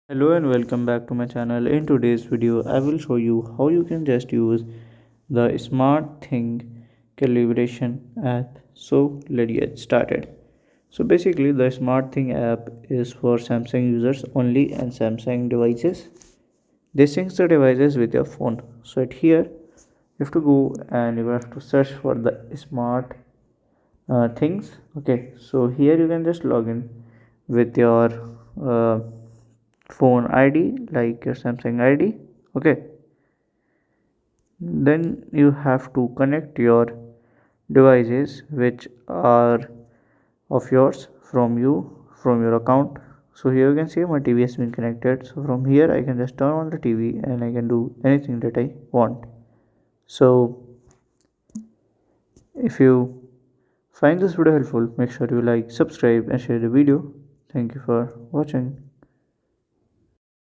Hello and welcome back to my channel. In today's video I will show you how you can just use the smart thing calibration app. So let's get started. So basically the smart thing app is for Samsung users only and Samsung devices. This syncs the devices with your phone. So at here you have to go and you have to search for the smart things. Okay, so here you can just log in with your uh, phone id like your Samsung id. Okay, then you have to connect your devices which are of yours from your account. So here you can see my TV has been connected, so from here I can just turn on the TV and I can do anything that I want. So if you find this video helpful, make sure you like, subscribe and share the video. Thank you for watching.